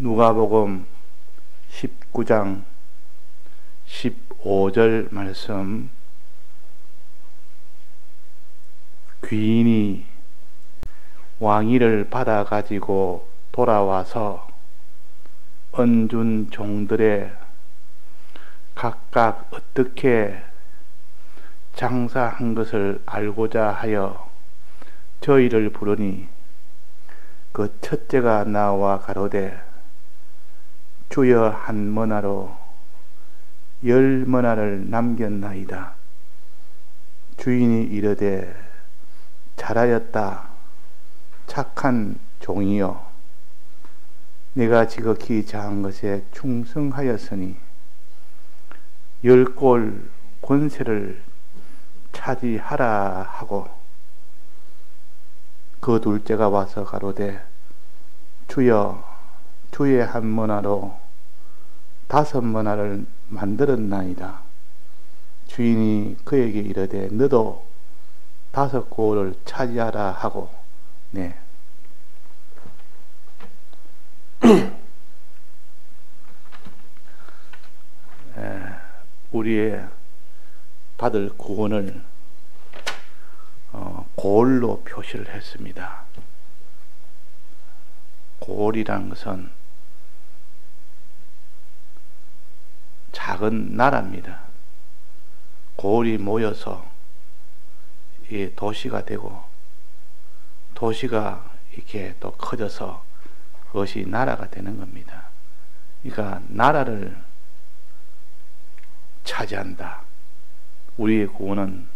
누가복음 19장 15절 말씀. 귀인이 왕위를 받아 가지고 돌아와서 은준 종들의 각각 어떻게 장사한 것을 알고자 하여 저희를 부르니 그 첫째가 나와 가로되 주여 한 머나로 10머나를 남겼나이다. 주인이 이르되 잘하였다 착한 종이여, 네가 지극히 작은 것에 충성하였으니 10골 권세를 차지하라 하고, 그 둘째가 와서 가로되 주여 주의 한 머나로 5머나를 만들었나이다. 주인이 그에게 이르되 너도 5골을 차지하라 하고. 네. 우리의 받을 구원을 골로 표시를 했습니다. 골이란 것은 작은 나라입니다. 골이 모여서 이 도시가 되고, 도시가 이렇게 또 커져서 그것이 나라가 되는 겁니다. 그러니까 나라를 차지한다. 우리의 구원은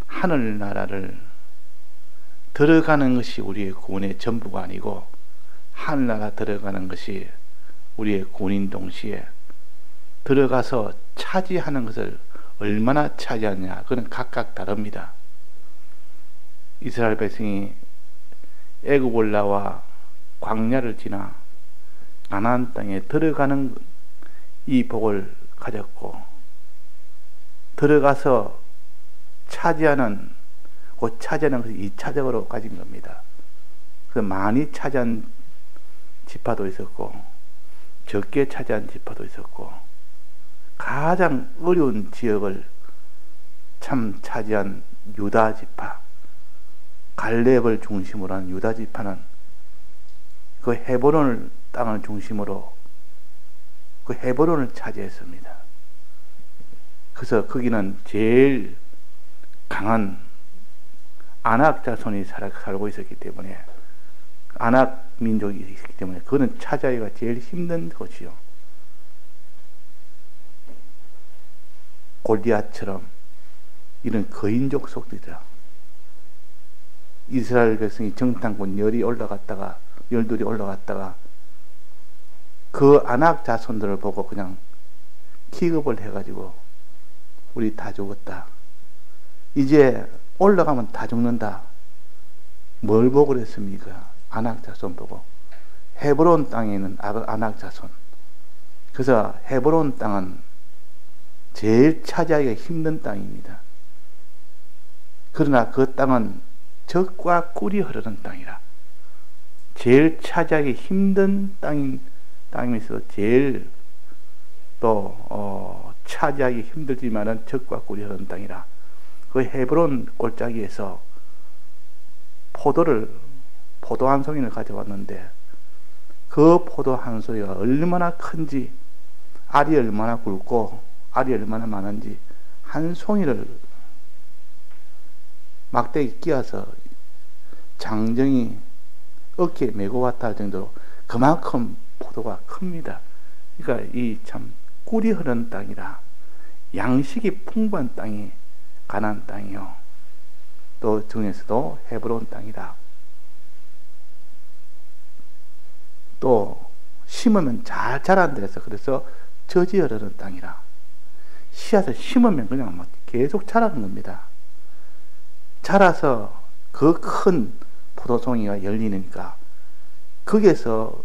하늘나라를 들어가는 것이 우리의 구원의 전부가 아니고, 하늘나라 들어가는 것이 우리의 구원인 동시에 들어가서 차지하는 것을 얼마나 차지하느냐, 그건 각각 다릅니다. 이스라엘 백성이 애굽을 나와 광야를 지나 가나안 땅에 들어가는 이 복을 가졌고, 들어가서 차지하는, 그 차지하는 것을 2차적으로 가진 겁니다. 그래서 많이 차지한 지파도 있었고 적게 차지한 지파도 있었고, 가장 어려운 지역을 참 차지한 유다 지파, 갈렙을 중심으로 한 유다 지파는 그 헤브론 땅을 중심으로 그 헤브론을 차지했습니다. 그래서 거기는 제일 강한 아낙 자손이 살고 있었기 때문에, 아낙 민족이 있기 때문에 그거는 차지하기가 제일 힘든 곳이요. 골리앗처럼 이런 거인족 속들이다. 이스라엘 백성이 정탐꾼 열둘이 올라갔다가 그 아낙 자손들을 보고 그냥 기겁을 해가지고 우리 다 죽었다, 이제 올라가면 다 죽는다. 뭘 보고 그랬습니까? 아낙 자손 보고. 헤브론 땅에 있는 아낙 자손. 그래서 헤브론 땅은 제일 차지하기가 힘든 땅입니다. 그러나 그 땅은 젖과 꿀이 흐르는 땅이라, 제일 차지하기 힘든 땅이면서 제일 또 차지하기 힘들지만은 젖과 꿀이 흐르는 땅이라, 그 헤브론 골짜기에서 포도 한 송이를 가져왔는데, 그 포도 한 송이가 얼마나 큰지, 알이 얼마나 굵고 알이 얼마나 많은지, 한 송이를 막대기 끼워서 장정이 어깨에 메고 왔다 할 정도로 그만큼 포도가 큽니다. 그러니까 이 참 꿀이 흐르는 땅이라, 양식이 풍부한 땅이 가나안 땅이요, 또 중에서도 헤브론 땅이라, 또 심으면 잘 자란다 해서 그래서 젖이 흐르는 땅이라, 씨앗을 심으면 그냥 막 계속 자라는 겁니다. 자라서 그 큰 포도송이가 열리니까 거기에서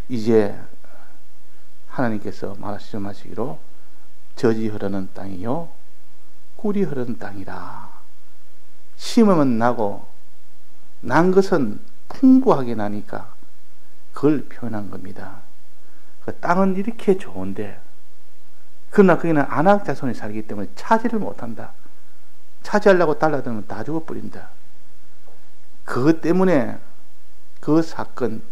이제 하나님께서 말씀하시기로 젖이 흐르는 땅이요 꿀이 흐르는 땅이라, 심으면 나고 난 것은 풍부하게 나니까 그걸 표현한 겁니다. 그 땅은 이렇게 좋은데, 그러나 거기는 안악 자손이 살기 때문에 차지를 못한다. 차지하려고 달라들면 다 죽어버린다. 그것 때문에 그 사건,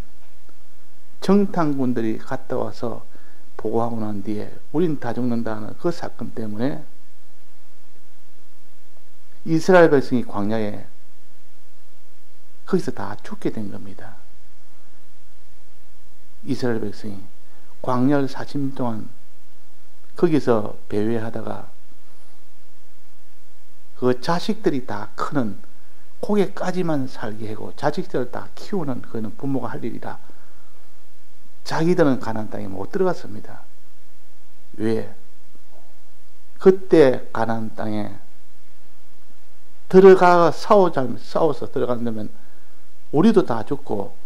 정탐군들이 갔다 와서 보고하고 난 뒤에 우린 다 죽는다는 그 사건 때문에 이스라엘 백성이 광야에 거기서 다 죽게 된 겁니다. 이스라엘 백성이 광야를 40년 동안 거기서 배회하다가 그 자식들이 다 크는 고개까지만 살게 하고 자식들을 다 키우는 그는 부모가 할 일이라 자기들은 가나안 땅에 못 들어갔습니다. 왜? 그때 가나안 땅에 들어가 싸워서 들어간다면 우리도 다 죽고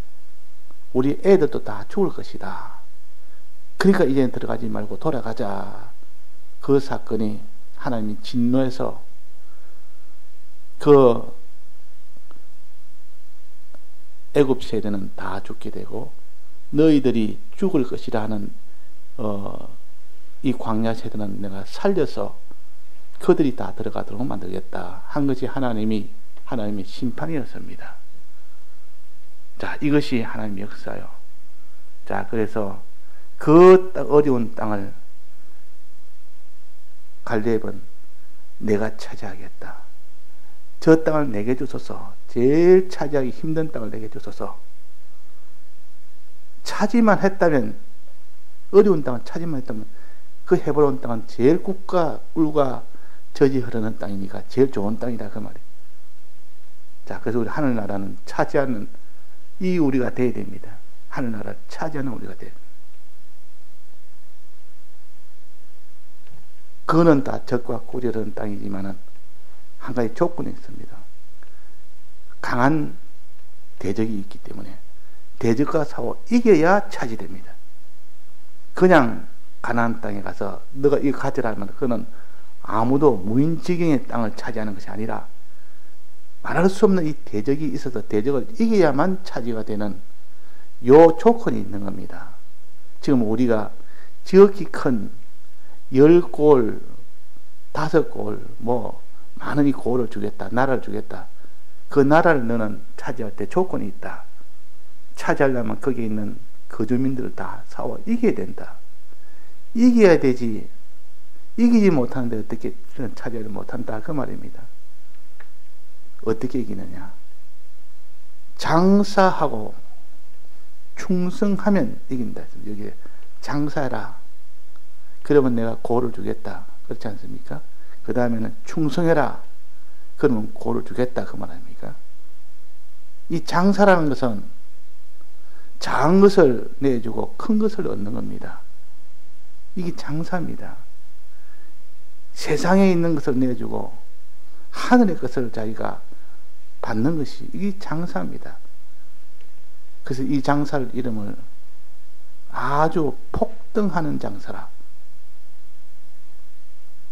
우리 애들도 다 죽을 것이다. 그러니까 이제는 들어가지 말고 돌아가자. 그 사건이 하나님이 진노해서 그 애굽 세대는 다 죽게 되고 너희들이 죽을 것이라 하는 이 광야 세대는 내가 살려서 그들이 다 들어가도록 만들겠다 한 것이 하나님의 심판이었습니다. 자, 이것이 하나님의 역사요. 자, 그래서 그 어려운 땅을 갈렙은 내가 차지하겠다. 저 땅을 내게 주소서. 제일 차지하기 힘든 땅을 내게 주소서. 차지만 했다면, 어려운 땅을 차지만 했다면 그 헤브론 땅은 제일 꿀과 젖이 흐르는 땅이니까 제일 좋은 땅이다 그 말이에요. 자, 그래서 우리 하늘나라는 차지하는 이 우리가 돼야 됩니다. 하늘나라 차지하는 우리가 돼야 됩니다. 그거는 다 적과 꿀이 흐르는 땅이지만은 한 가지 조건이 있습니다. 강한 대적이 있기 때문에 대적과 싸워 이겨야 차지됩니다. 그냥 가나안 땅에 가서 너가 이거 가져라면 그거는 아무도 무인지경의 땅을 차지하는 것이 아니라 말할 수 없는 이 대적이 있어서 대적을 이겨야만 차지가 되는 요 조건이 있는 겁니다. 지금 우리가 지극히 큰 10골, 5골, 많은 이 골을 주겠다, 나라를 주겠다. 그 나라를 너는 차지할 때 조건이 있다. 차지하려면 거기에 있는 거주민들을 다 싸워 이겨야 된다. 이겨야 되지. 이기지 못하는데 어떻게 차지하지 못한다. 그 말입니다. 어떻게 이기느냐? 장사하고 충성하면 이긴다. 여기 장사해라. 그러면 내가 고를 주겠다. 그렇지 않습니까? 그 다음에는 충성해라. 그러면 고를 주겠다. 그 말 아닙니까? 이 장사라는 것은 작은 것을 내주고 큰 것을 얻는 겁니다. 이게 장사입니다. 세상에 있는 것을 내주고 하늘의 것을 자기가 받는 것이 이게 장사입니다. 그래서 이 장사를 이름을 아주 폭등하는 장사라.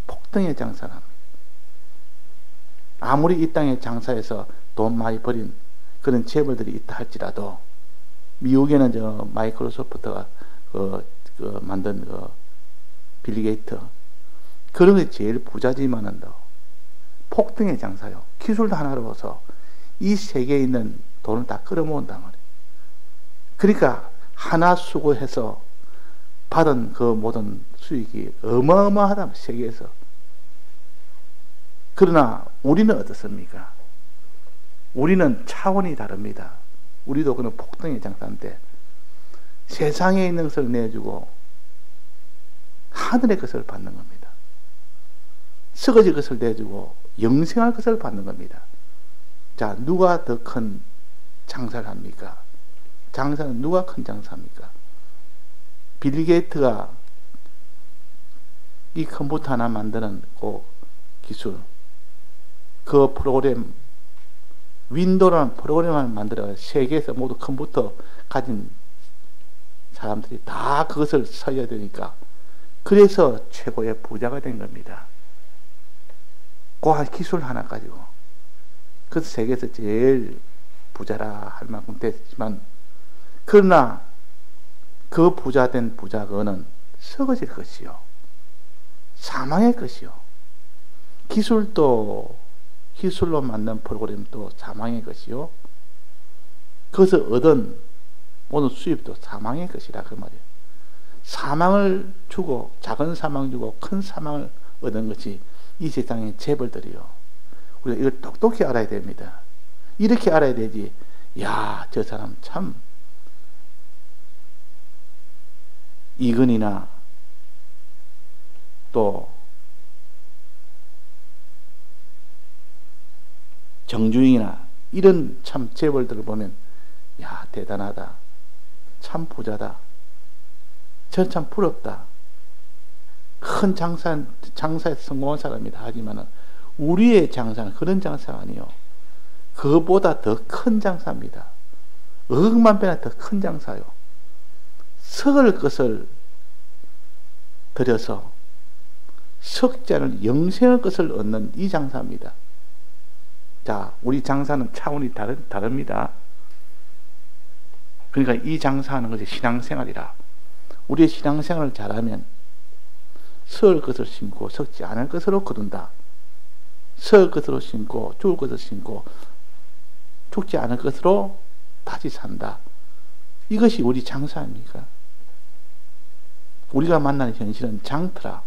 폭등의 장사라. 아무리 이 땅에 장사해서 돈 많이 벌인 그런 재벌들이 있다 할지라도 미국에는 저 마이크로소프트가 만든 빌 게이트 그런 게 제일 부자지만은 폭등의 장사요. 기술도 하나로서 이 세계에 있는 돈을 다 끌어모은단 말이에요. 그러니까 하나 수고해서 받은 그 모든 수익이 어마어마하다 세계에서. 그러나 우리는 어떻습니까? 우리는 차원이 다릅니다. 우리도 그는 폭등의 장사인데 세상에 있는 것을 내주고 하늘의 것을 받는 겁니다. 썩어질 것을 내주고 영생할 것을 받는 겁니다. 자, 누가 더 큰 장사를 합니까? 장사는 누가 큰 장사입니까? 빌 게이트가 이 컴퓨터 하나 만드는 그 기술, 그 프로그램, 윈도우라는 프로그램을 만들어 세계에서 모두 컴퓨터 가진 사람들이 다 그것을 써야 되니까 그래서 최고의 부자가 된 겁니다. 그 기술 하나 가지고. 그래서 세계에서 제일 부자라 할 만큼 됐지만, 그러나 그 부자된 부자 그거는 썩어질 것이요, 사망의 것이요, 기술로 만든 프로그램도 사망의 것이요, 그것을 얻은 오늘 수입도 사망의 것이라 그 말이에요. 사망을 주고, 작은 사망 주고 큰 사망을 얻은 것이 이 세상의 재벌들이요. 우리가 이걸 똑똑히 알아야 됩니다. 이렇게 알아야 되지, 야, 저 사람 참 이근이나 또 정주영이나 이런 참 재벌들을 보면, 야, 대단하다, 참 부자다, 저 참 부럽다, 큰 장사에 성공한 사람이다 하지만 우리의 장사는 그런 장사가 아니요, 그보다 더 큰 장사입니다. 억만 배나 더 큰 장사요. 썩을 것을 들여서 썩지 않을 영생의 것을 얻는 이 장사입니다. 자, 우리 장사는 차원이 다릅니다. 그러니까 이 장사하는 것이 신앙생활이라, 우리의 신앙생활을 잘하면 썩을 것을 심고 썩지 않을 것으로 거둔다. 썩을 것으로 심고 죽을 것을 심고 죽지 않을 것으로 다시 산다. 이것이 우리 장사입니까? 우리가 만나는 현실은 장터라.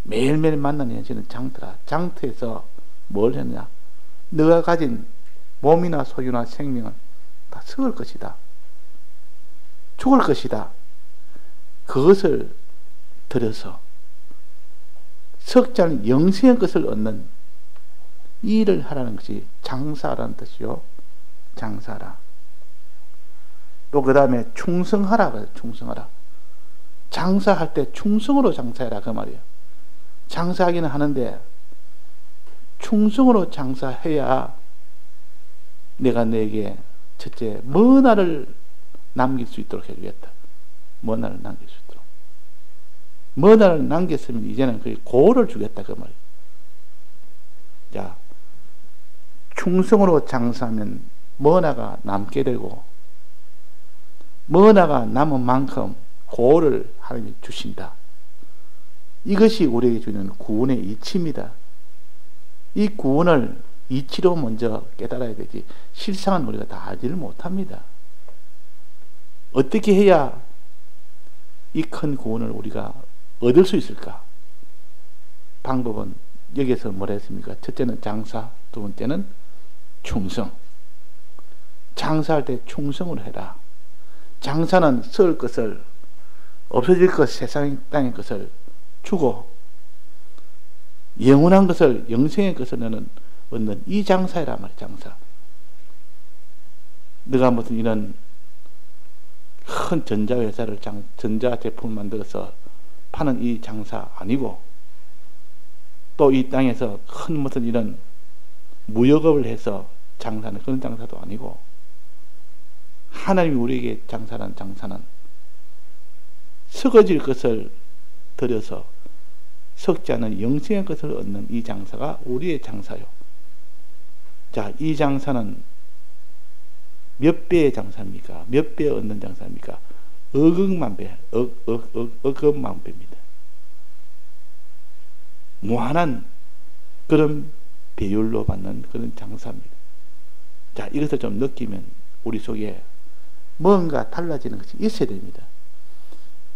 매일매일 만나는 현실은 장터라. 장터에서 뭘 했느냐? 너가 가진 몸이나 소유나 생명은 다 썩을 것이다, 죽을 것이다. 그것을 들여서 썩지 않은 영생의 것을 얻는 이 일을 하라는 것이 장사라는 뜻이요. 장사라. 또 그 다음에 충성하라 그래요. 충성하라. 장사할 때 충성으로 장사해라 그 말이에요. 장사하기는 하는데 충성으로 장사해야 내가 너에게 첫째 먼 날을 남길 수 있도록 해주겠다. 먼 날을 남길 수 있도록. 먼 날을 남겼으면 이제는 그 고를 주겠다 그 말이에요. 자, 충성으로 장사하면 머나가 남게 되고, 머나가 남은 만큼 고를 하나님이 주신다. 이것이 우리에게 주는 구원의 이치입니다. 이 구원을 이치로 먼저 깨달아야 되지, 실상은 우리가 다 알지를 못합니다. 어떻게 해야 이 큰 구원을 우리가 얻을 수 있을까? 방법은 여기에서 뭐라 했습니까? 첫째는 장사, 두 번째는 충성. 장사할 때 충성을 해라. 장사는 썩을 것을, 없어질 것, 세상 땅의 것을 주고 영원한 것을, 영생의 것을 너는 얻는 이 장사이란 말이야. 장사. 네가 무슨 이런 큰 전자회사를 전자제품을 만들어서 파는 이 장사 아니고, 또 이 땅에서 큰 무슨 이런 무역업을 해서 장사는 그런 장사도 아니고, 하나님이 우리에게 장사란 장사는 썩어질 것을 들여서 썩지 않은 영생의 것을 얻는 이 장사가 우리의 장사요. 자, 이 장사는 몇 배의 장사입니까? 몇 배 얻는 장사입니까? 억억만 배, 억억만 배입니다. 무한한 그런 배율로 받는 그런 장사입니다. 자, 이것을 좀 느끼면 우리 속에 뭔가 달라지는 것이 있어야 됩니다.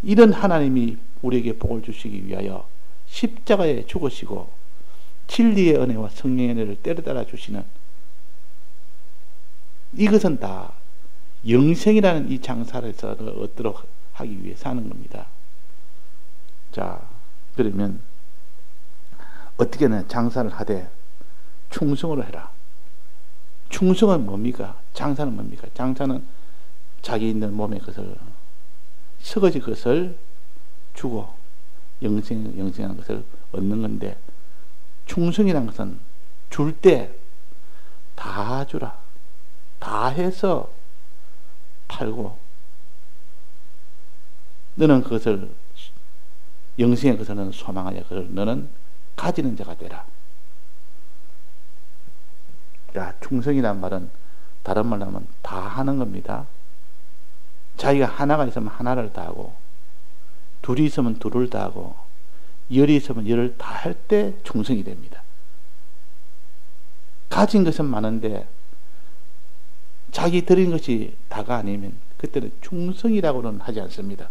이런 하나님이 우리에게 복을 주시기 위하여 십자가에 죽으시고 진리의 은혜와 성령의 은혜를 때려달아 주시는, 이것은 다 영생이라는 이 장사를 얻도록 하기 위해 사는 겁니다. 자, 그러면 어떻게 하냐? 장사를 하되 충성으로 해라. 충성은 뭡니까? 장사는 뭡니까? 장사는 자기 있는 몸의 것을, 썩어질 것을 주고 영생하는 것을 얻는 건데, 충성이라는 것은 줄 때 다 주라. 다 해서 팔고, 너는 그것을, 영생의 것을 너는 소망하냐. 그걸 너는 가지는 자가 되라. 자, 충성이란 말은 다른 말로 하면 다 하는 겁니다. 자기가 하나가 있으면 하나를 다 하고, 둘이 있으면 둘을 다 하고, 열이 있으면 열을 다 할 때 충성이 됩니다. 가진 것은 많은데 자기 드린 것이 다가 아니면 그때는 충성이라고는 하지 않습니다.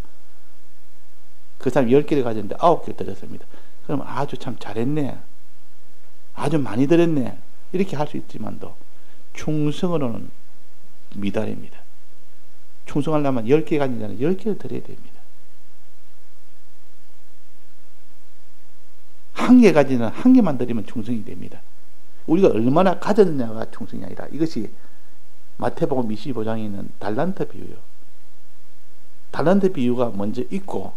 그 사람이 10개를 가졌는데 9개 드렸습니다. 그럼 아주 참 잘했네, 아주 많이 드렸네, 이렇게 할 수 있지만도 충성으로는 미달입니다. 충성하려면 10개 가진 자는 10개를 드려야 됩니다. 1개 가진 자는 1개만 드리면 충성이 됩니다. 우리가 얼마나 가졌느냐가 충성이 아니라, 이것이 마태복음 25장에 있는 달란트 비유요. 달란트 비유가 먼저 있고,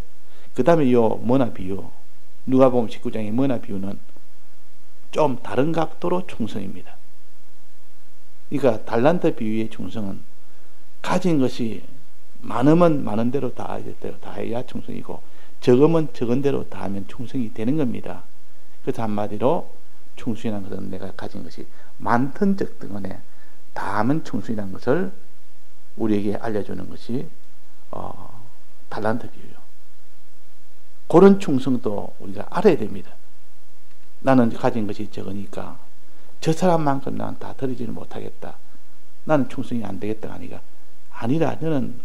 그 다음에 요 머나 비유, 누가복음 19장의 머나 비유는 좀 다른 각도로 충성입니다. 그러니까 달란트 비유의 충성은 가진 것이 많으면 많은 대로 다 해야 충성이고, 적으면 적은 대로 다 하면 충성이 되는 겁니다. 그래서 한마디로 충성이라는 것은 내가 가진 것이 많든 적든 간에 다 하면 충성이라는 것을 우리에게 알려주는 것이 달란트 비유예요. 그런 충성도 우리가 알아야 됩니다. 나는 가진 것이 적으니까 저 사람만큼 난 다 드리지는 못하겠다, 나는 충성이 안 되겠다 아니라 너는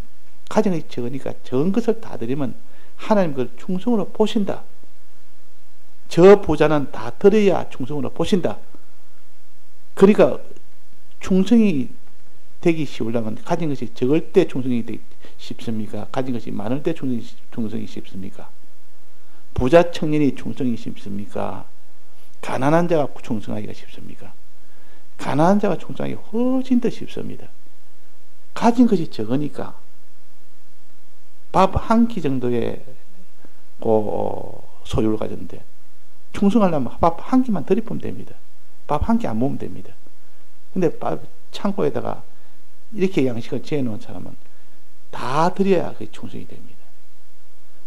가진 것이 적으니까 적은 것을 다 드리면 하나님 그걸 충성으로 보신다. 저 부자는 다 드려야 충성으로 보신다. 그러니까 충성이 되기 쉬우려면 가진 것이 적을 때 충성이 되기 쉽습니까? 가진 것이 많을 때 충성이 쉽습니까? 부자 청년이 충성이 쉽습니까? 가난한 자가 충성하기가 쉽습니까? 가난한 자가 충성하기 훨씬 더 쉽습니다. 가진 것이 적으니까 밥 한 끼 정도의 소유를 가졌는데 충성하려면 밥 한 끼만 들이면 됩니다. 밥 한 끼 안 먹으면 됩니다. 근데 밥 창고에다가 이렇게 양식을 재놓은 사람은 다 드려야 그게 충성이 됩니다.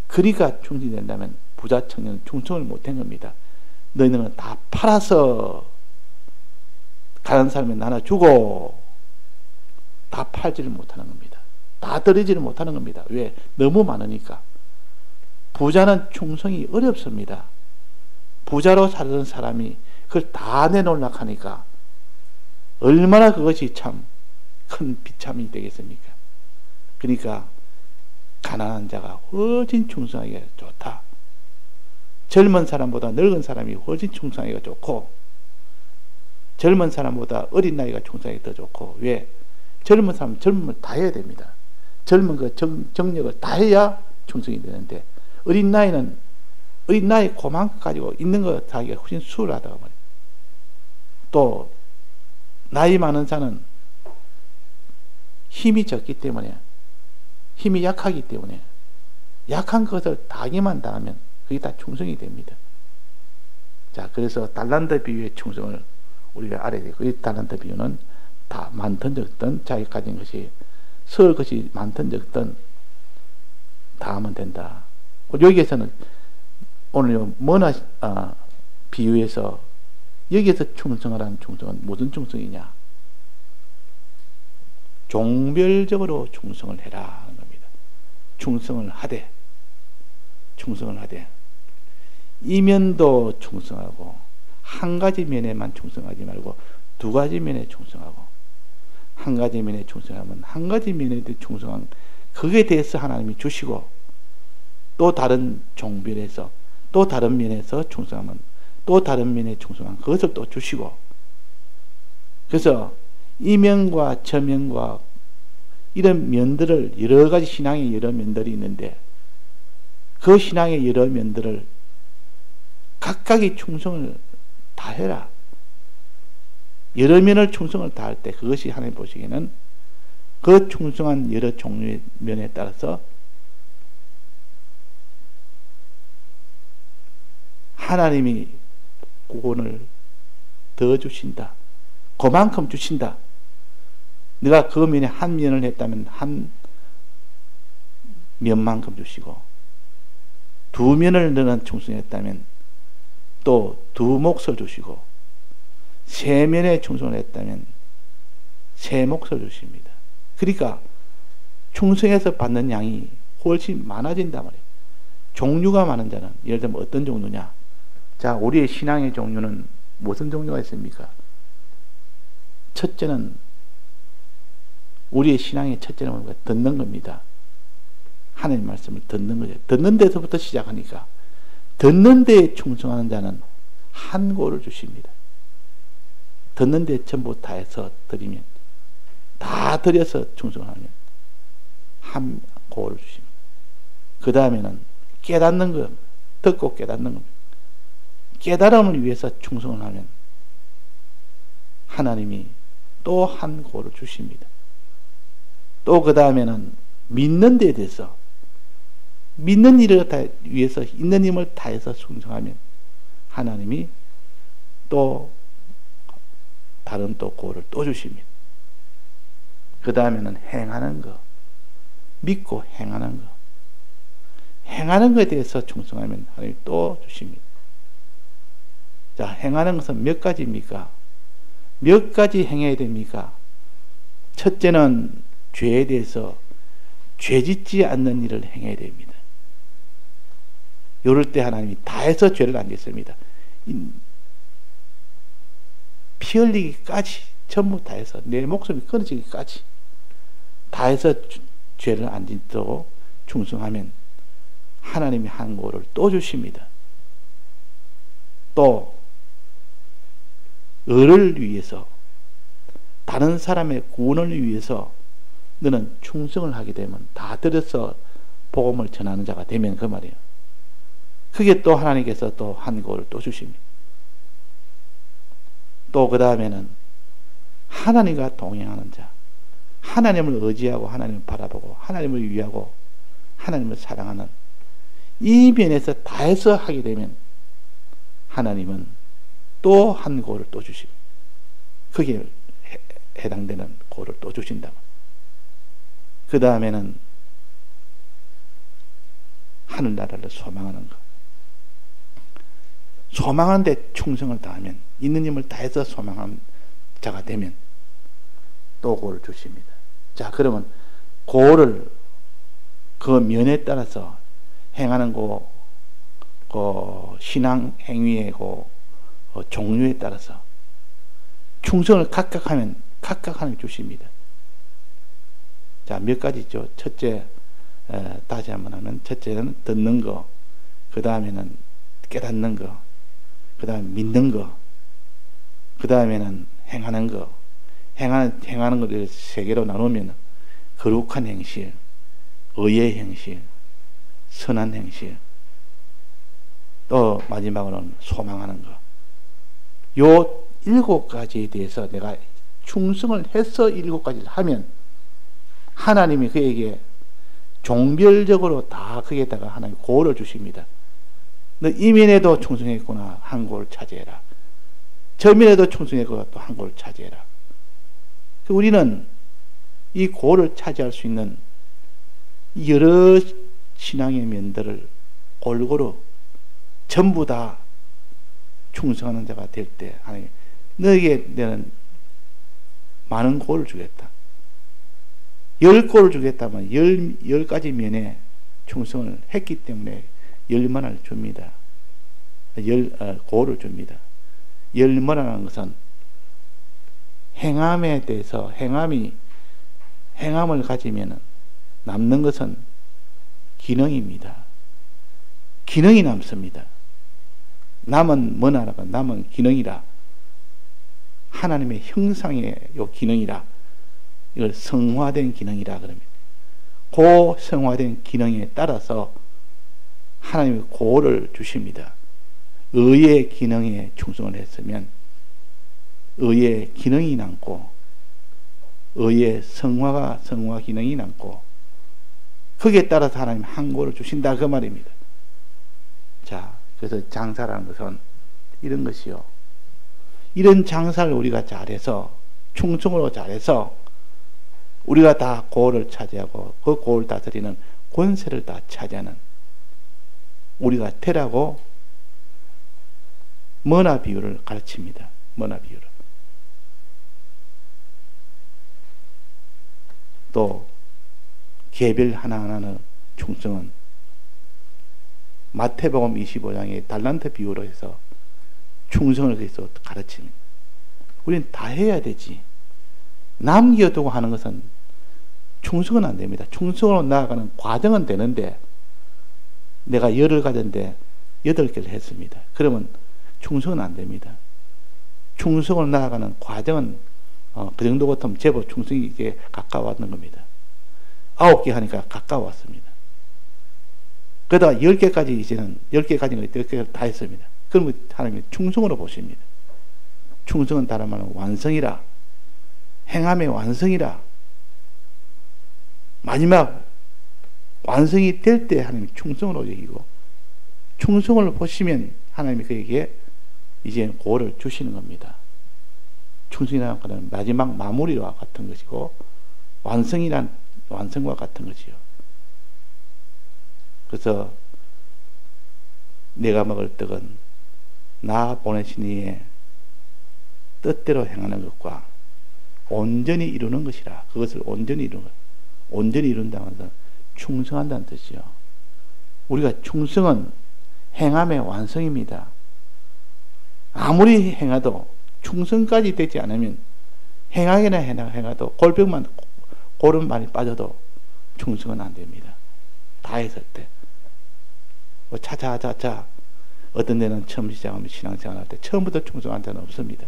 그러니까 충성이 된다면 부자 청년은 충성을 못한 겁니다. 너희는 다 팔아서 가난한 사람에 나눠주고 다 팔지를 못하는 겁니다. 다 드리지를 못하는 겁니다. 왜? 너무 많으니까. 부자는 충성이 어렵습니다. 부자로 살던 사람이 그걸 다 내놓으려고 하니까 얼마나 그것이 참 큰 비참이 되겠습니까? 그러니까 가난한 자가 훨씬 충성하기가 좋다. 젊은 사람보다 늙은 사람이 훨씬 충성하기가 좋고, 젊은 사람보다 어린 나이가 충성하기가 더 좋고. 왜? 젊은 사람은 젊음을 다 해야 됩니다. 젊은 그 정력을 다 해야 충성이 되는데, 어린 나이 그만큼 가지고 있는 거 다 하기가 훨씬 수월하다고 말이에요. 또 나이 많은 자는 힘이 적기 때문에, 힘이 약하기 때문에 약한 것을 다 하기만 당하면 그게 다 충성이 됩니다. 자, 그래서 달란트 비유의 충성을 우리가 알아야 되고, 이 달란트 비유는 다 많든 적든 자기 가진 것이 설 것이 많든 적든 다 하면 된다. 여기에서는 오늘 머나 비유에서 여기에서 충성하라는 충성은 무슨 충성이냐? 종별적으로 충성을 해라 하는 겁니다. 충성을 하되 이면도 충성하고, 한 가지 면에만 충성하지 말고 두 가지 면에 충성하고, 한 가지 면에 충성하면 한 가지 면에 충성한 그에 대해서 하나님이 주시고, 또 다른 종별에서 또 다른 면에서 충성하면 또 다른 면에 충성한 그것을 또 주시고. 그래서 이면과 저면과 이런 면들을, 여러 가지 신앙의 여러 면들이 있는데 그 신앙의 여러 면들을 각각의 충성을 다해라. 여러 면을 충성을 다할 때 그것이 하나님 보시기에는 그 충성한 여러 종류의 면에 따라서 하나님이 구원을 더 주신다. 그만큼 주신다. 네가 그 면에 한 면을 했다면 한 면만큼 주시고, 두 면을 너는 충성했다면 또 두 몫을 주시고, 세 면에 충성을 했다면 새 몫을 주십니다. 그러니까 충성해서 받는 양이 훨씬 많아진단 말이에요. 종류가 많은 자는 예를 들면 어떤 종류냐? 자, 우리의 신앙의 종류는 무슨 종류가 있습니까? 첫째는 우리의 신앙의 첫째는 뭔가 듣는 겁니다. 하나님 말씀을 듣는 거죠. 듣는 데서부터 시작하니까 듣는 데에 충성하는 자는 한 고를 주십니다. 듣는 데 전부 다해서 드리면 다 드려서 충성하면 한 고를 주십니다. 그 다음에는 깨닫는 것, 듣고 깨닫는 겁니다. 깨달음을 위해서 충성을 하면 하나님이 또 한 고를 주십니다. 또 그 다음에는 믿는 데에 대해서 믿는 일을 위해서 있는 힘을 다해서 충성하면 하나님이 또 다른 또 고를 또 주십니다. 그 다음에는 행하는 거, 믿고 행하는 거, 행하는 것에 대해서 충성하면 하나님이 또 주십니다. 자, 행하는 것은 몇 가지입니까? 몇 가지 행해야 됩니까? 첫째는 죄에 대해서 죄 짓지 않는 일을 행해야 됩니다. 이럴 때 하나님이 다해서 죄를 안 짓습니다. 피 흘리기까지 전부 다해서 내 목숨이 끊어지기까지 다해서 죄를 안 짓도록 충성하면 하나님이 한 고를 또 주십니다. 또 을을 위해서 다른 사람의 구원을 위해서 너는 충성을 하게 되면 다 들여서 복음을 전하는 자가 되면 그 말이에요. 그게 또 하나님께서 또 한 고를 또 주십니다. 또 그 다음에는 하나님과 동행하는 자, 하나님을 의지하고 하나님을 바라보고 하나님을 위하고 하나님을 사랑하는 이 면에서 다해서 하게 되면 하나님은 또 한 고를 또 주십니다. 그게 해당되는 고를 또 주신다. 그 다음에는 하늘나라를 소망하는 것. 소망하는데 충성을 다하면 있는 힘을 다해서 소망하는 자가 되면 또 고를 주십니다. 자, 그러면 고를 그 면에 따라서 행하는 신앙 행위의 종류에 따라서 충성을 각각 하면 각각 하나님 주십니다. 자, 몇 가지죠. 첫째, 다시 한번 하면 첫째는 듣는 거, 그 다음에는 깨닫는 거, 그 다음에 믿는 거, 그 다음에는 행하는 거. 행하는 것을 세 개로 나누면 거룩한 행실, 의의 행실, 선한 행실, 또 마지막으로는 소망하는 거. 요 7가지에 대해서 내가 충성을 해서 7가지를 하면 하나님이 그에게 종별적으로 다 거기에다가 하나님 고를 주십니다. 너 이면에도 충성했구나, 한 고를 차지해라. 저면에도 충성했구나, 또 한 고를 차지해라. 우리는 이 고를 차지할 수 있는 여러 신앙의 면들을 골고루 전부 다 충성하는 자가 될 때 하나님, 너에게 내는 많은 고를 주겠다. 10고를 주겠다면 10가지 면에 충성을 했기 때문에 10만을 줍니다. 고를 줍니다. 10만이라는 것은 행함에 대해서 행함을 가지면 남는 것은 기능입니다. 기능이 남습니다. 남은 뭐나라가 남은 기능이라, 하나님의 형상의 요 기능이라, 이걸 성화된 기능이라 그럽니다. 그 성화된 기능에 따라서 하나님의 고를 주십니다. 의의 기능에 충성을 했으면 의의 기능이 남고, 의의 성화 기능이 남고, 거기에 따라서 하나님 한 고를 주신다 그 말입니다. 자, 그래서 장사라는 것은 이런 것이요. 이런 장사를 우리가 잘해서, 충성으로 잘해서 우리가 다 고를 차지하고 그 고를 다스리는 권세를 다 차지하는 우리가 되라고 머나 비유를 가르칩니다. 머나 비유를. 또 개별 하나하나의 충성은 마태복음 25장의 달란트 비유로 해서 충성을 위해서 가르칩니다. 우리는 다 해야 되지. 남겨두고 하는 것은 충성은 안 됩니다. 충성으로 나아가는 과정은 되는데, 내가 10을 가졌는데 8개를 했습니다. 그러면 충성은 안 됩니다. 충성으로 나아가는 과정은 그 정도 같으면 제법 충성이 이제 가까웠는 겁니다. 9개 하니까 가까웠습니다. 그러다가 10개까지 이제는 10개까지는 10개를 다 했습니다. 그러면 하나님이 충성으로 보십니다. 충성은 다른 말로 완성이라, 행함의 완성이라. 마지막 완성이 될 때 하나님이 충성으로 여기고, 충성을 보시면 하나님이 그에게 이제 고를 주시는 겁니다. 충성이라는 것은 마지막 마무리와 같은 것이고, 완성이란 완성과 같은 것이요. 그래서 내가 먹을 떡은 나 보내신 이의 뜻대로 행하는 것과 온전히 이루는 것이라. 그것을 온전히 이루는 것. 온전히 이룬다는 것은 충성한다는 뜻이요. 우리가 충성은 행함의 완성입니다. 아무리 행해도 충성까지 되지 않으면 행하기나 행해도 골병만 고름 많이 빠져도 충성은 안 됩니다. 다 했을 때. 차차차차 어떤 데는 처음 시작하면 신앙생활 할 때 처음부터 충성한 자는 없습니다.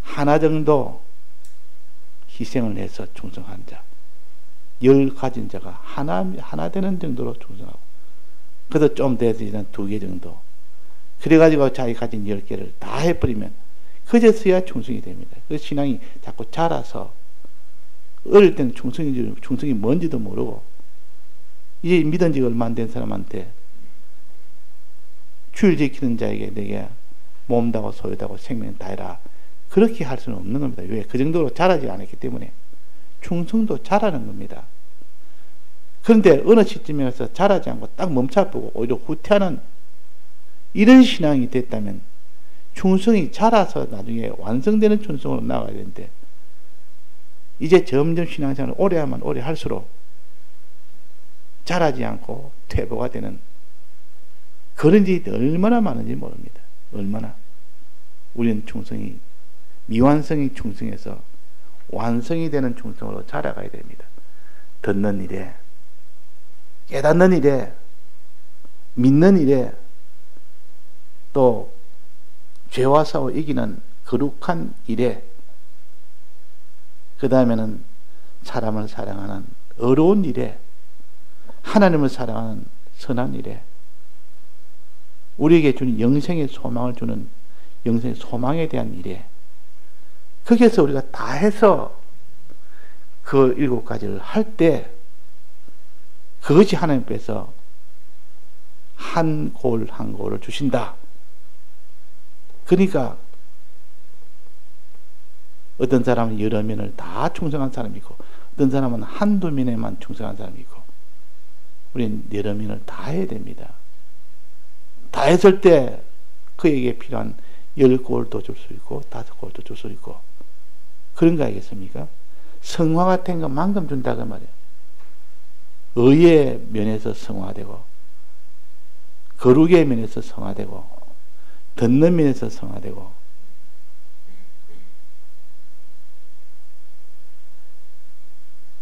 하나 정도 희생을 해서 충성한 자, 10 가진 자가 하나 되는 정도로 충성하고, 그래도 좀 되지는 2개 정도. 그래가지고 자기 가진 10개를 다 해버리면 그제서야 충성이 됩니다. 그 신앙이 자꾸 자라서 어릴 때는 충성이 뭔지도 모르고, 이제 믿은 지가 얼마 안 된 사람한테 주일 지키는 자에게 내게 몸다고 소유다고 생명 다해라, 그렇게 할 수는 없는 겁니다. 왜? 그 정도로 자라지 않았기 때문에. 충성도 자라는 겁니다. 그런데 어느 시점에서 자라지 않고 딱 멈춰보고 오히려 후퇴하는 이런 신앙이 됐다면 충성이 자라서 나중에 완성되는 충성으로 나가야 되는데, 이제 점점 신앙생활을 오래 하면 오래 할수록 자라지 않고 퇴보가 되는 그런 일이 얼마나 많은지 모릅니다. 얼마나. 우리는 충성이, 미완성이 충성해서 완성이 되는 충성으로 자라가야 됩니다. 듣는 일에, 깨닫는 일에, 믿는 일에, 또 죄와 싸워 이기는 거룩한 일에, 그 다음에는 사람을 사랑하는 어려운 일에, 하나님을 사랑하는 선한 일에, 우리에게 주는 영생의 소망을 주는 영생의 소망에 대한 일에, 거기에서 우리가 다 해서 그 7가지를 할 때 그것이 하나님께서 한 골 한 골을 주신다. 그러니까 어떤 사람은 여러 면을 다 충성한 사람이 있고, 어떤 사람은 한두 면에만 충성한 사람이 있고, 우리는 여러 면을 다 해야 됩니다. 다 했을 때 그에게 필요한 10골도 줄 수 있고 5골도 줄 수 있고, 그런 거 아니겠습니까? 성화가 된 것만큼 준다고 말이에요. 의의 면에서 성화되고, 거룩의 면에서 성화되고, 듣는 면에서 성화되고,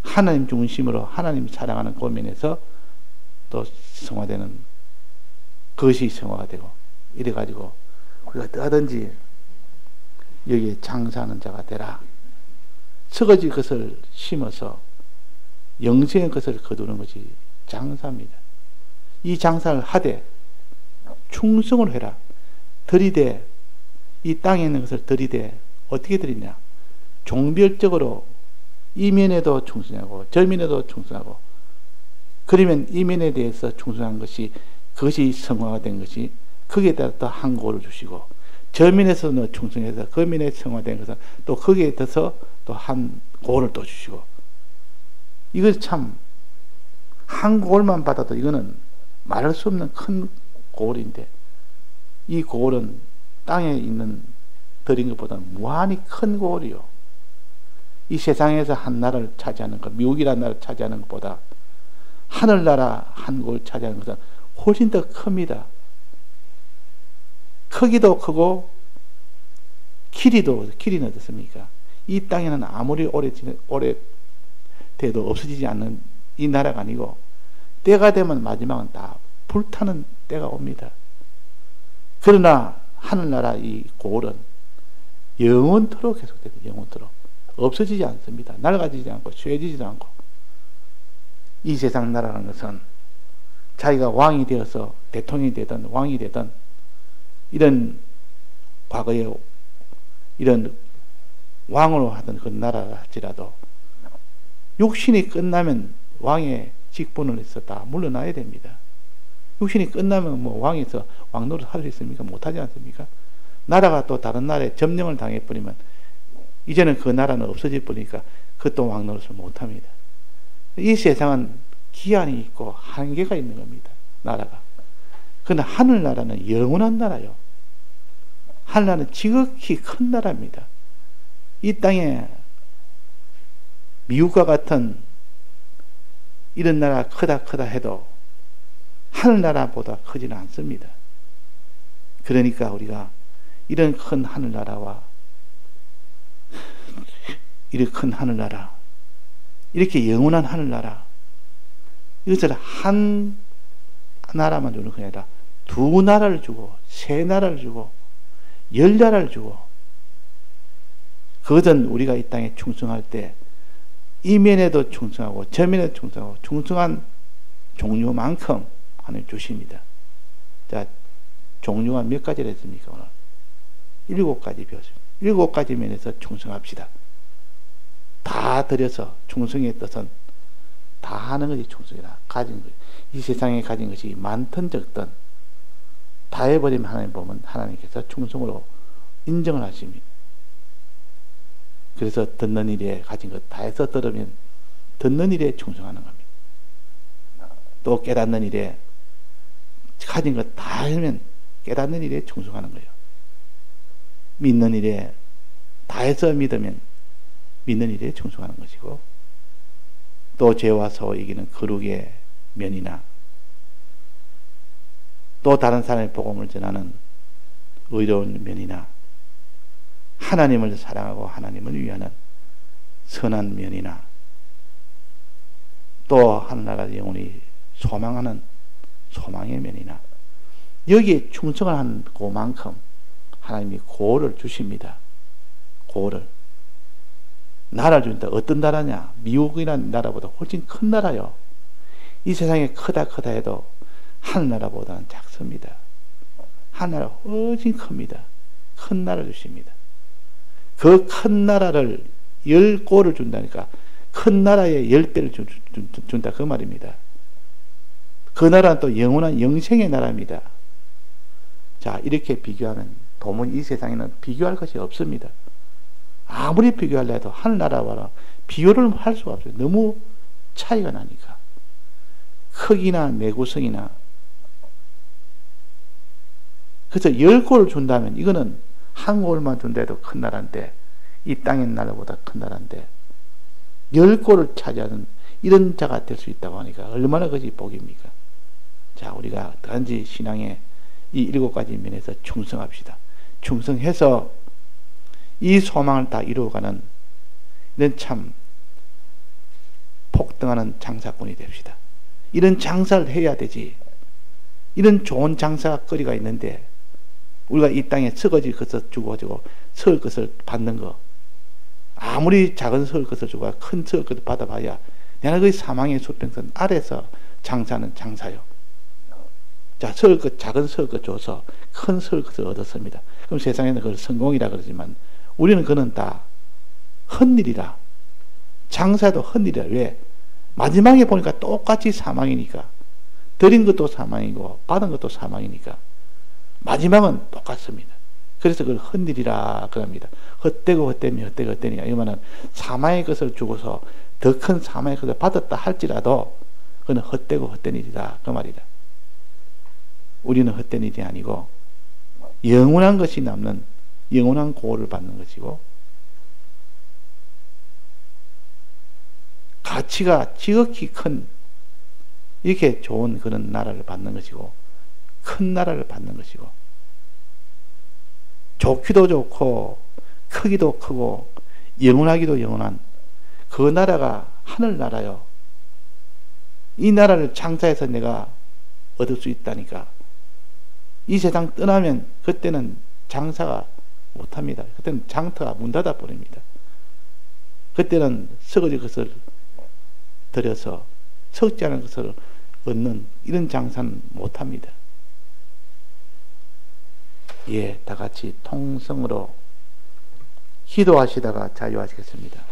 하나님 중심으로 하나님 사랑하는 그 면에서 또 성화되는 그것이 성화가 되고, 이래가지고 우리가 어디든지 여기에 장사하는 자가 되라. 서거지 것을 심어서 영생의 것을 거두는 것이 장사입니다. 이 장사를 하되 충성을 해라. 들이대, 이 땅에 있는 것을 들이대. 어떻게 들이냐? 종별적으로 이면에도 충성하고 저면에도 충성하고, 그러면 이면에 대해서 충성한 것이, 그것이 성화가 된 것이 거기에 따라 또 한 골을 주시고, 저면에서는 충성해서 그 면에 성화된 것은 또 거기에 더서 또 한 골을 또 주시고, 이거 참 한 골만 받아도 이거는 말할 수 없는 큰 골인데, 이 골은 땅에 있는 드린 것보다 무한히 큰 골이요. 이 세상에서 한 나라를 차지하는 것, 미국이라는 나라를 차지하는 것보다 하늘나라 한국을 차지하는 것은 훨씬 더 큽니다. 크기도 크고 길이는 어떻습니까? 이 땅에는 아무리 오래 돼도 없어지지 않는 이 나라가 아니고 때가 되면 마지막은 다 불타는 때가 옵니다. 그러나 하늘나라 이 고을은 영원토록 계속돼요. 영원토록 없어지지 않습니다. 낡아지지 않고 쇠지지도 않고. 이 세상 나라라는 것은 자기가 왕이 되어서 대통령이 되든 왕이 되든 이런 과거에 이런 왕으로 하던 그 나라라 할지라도 육신이 끝나면 왕의 직분을 해서 다 물러나야 됩니다. 육신이 끝나면 뭐 왕에서 왕노릇 할 수 있습니까? 못하지 않습니까? 나라가 또 다른 나라에 점령을 당해버리면 이제는 그 나라는 없어져 버리니까 그것도 왕노릇을 못합니다. 이 세상은 기한이 있고 한계가 있는 겁니다. 나라가. 그러나 하늘나라는 영원한 나라요. 하늘나라는 지극히 큰 나라입니다. 이 땅에 미국과 같은 이런 나라 크다 해도 하늘나라보다 크지는 않습니다. 그러니까 우리가 이런 큰 하늘나라와 이렇게 큰 하늘나라, 이렇게 영원한 하늘나라, 이것을 한 나라만 주는 게 아니라 두 나라를 주고 세 나라를 주고 10나라를 주고, 그것은 우리가 이 땅에 충성할 때 이면에도 충성하고 저면에도 충성하고 충성한 종류만큼 하나님 주십니다. 자, 종류가 몇 가지를 했습니까? 오늘 7가지 배웠습니다. 7가지 면에서 충성합시다. 다 들여서 충성의 뜻은 다 하는 것이 충성이라. 가진 것, 이 세상에 가진 것이 많든 적든 다 해버리면 하나님 보면 하나님께서 충성으로 인정을 하십니다. 그래서 듣는 일에 가진 것 다 해서 들으면 듣는 일에 충성하는 겁니다. 또 깨닫는 일에 가진 것 다 하면 깨닫는 일에 충성하는 거예요. 믿는 일에 다 해서 믿으면 믿는 일에 충성하는 것이고, 또 죄와 사와 이기는 거룩의 면이나 또 다른 사람의 복음을 전하는 의로운 면이나 하나님을 사랑하고 하나님을 위하는 선한 면이나 또 하늘나라 영원히 소망하는 소망의 면이나 여기에 충성을 한 그만큼 하나님이 고를 주십니다. 고를. 나라를 준다. 어떤 나라냐? 미국이라는 나라보다 훨씬 큰 나라요. 이 세상에 크다 해도 하늘나라보다는 작습니다. 하늘나라 훨씬 큽니다. 큰 나라를 주십니다. 그 큰 나라를 10골을 준다니까 큰 나라에 10배를 준다 그 말입니다. 그 나라는 또 영원한 영생의 나라입니다. 자, 이렇게 비교하면 도무지 이 세상에는 비교할 것이 없습니다. 아무리 비교하려 해도 하늘나라와 비교를 할 수가 없어요. 너무 차이가 나니까. 크기나 내구성이나. 그래서 10골을 준다면 이거는 한 골만 준다해도 큰 나라인데, 이 땅의 나라보다 큰 나라인데 10골을 차지하는 이런 자가 될 수 있다고 하니까 얼마나 그것이 복입니까? 자, 우리가 단지 신앙의 이 7가지 면에서 충성합시다. 충성해서 이 소망을 다 이루어가는 이런 참 폭등하는 장사꾼이 됩시다. 이런 장사를 해야 되지. 이런 좋은 장사거리가 있는데 우리가 이 땅에 설거지 것을 주고 설 것을 받는 거, 아무리 작은 설 것을 주고 큰 설 것을 받아봐야 내가 그 사망의 수평선 아래서 장사는 장사요. 자, 작은 설 것 줘서 큰 설 것을 얻었습니다. 그럼 세상에는 그걸 성공이라 그러지만 우리는 그는 다 헛일이라. 장사도 헛일이라. 왜? 마지막에 보니까 똑같이 사망이니까. 드린 것도 사망이고 받은 것도 사망이니까 마지막은 똑같습니다. 그래서 그걸 헛일이라 그럽니다. 헛되고 헛되니까 이거는 사망의 것을 주고서 더 큰 사망의 것을 받았다 할지라도 그건 헛되고 헛된 일이다 그 말이다. 우리는 헛된 일이 아니고 영원한 것이 남는 영원한 고를 받는 것이고, 가치가 지극히 큰 이렇게 좋은 그런 나라를 받는 것이고 큰 나라를 받는 것이고 좋기도 좋고 크기도 크고 영원하기도 영원한 그 나라가 하늘나라요. 이 나라를 장사해서 내가 얻을 수 있다니까. 이 세상 떠나면 그때는 장사가 못합니다. 그때는 장터가 문 닫아 버립니다. 그때는 썩어질 것을 들여서 썩지 않은 것을 얻는 이런 장사는 못합니다. 예, 다 같이 통성으로 기도하시다가 자유하시겠습니다.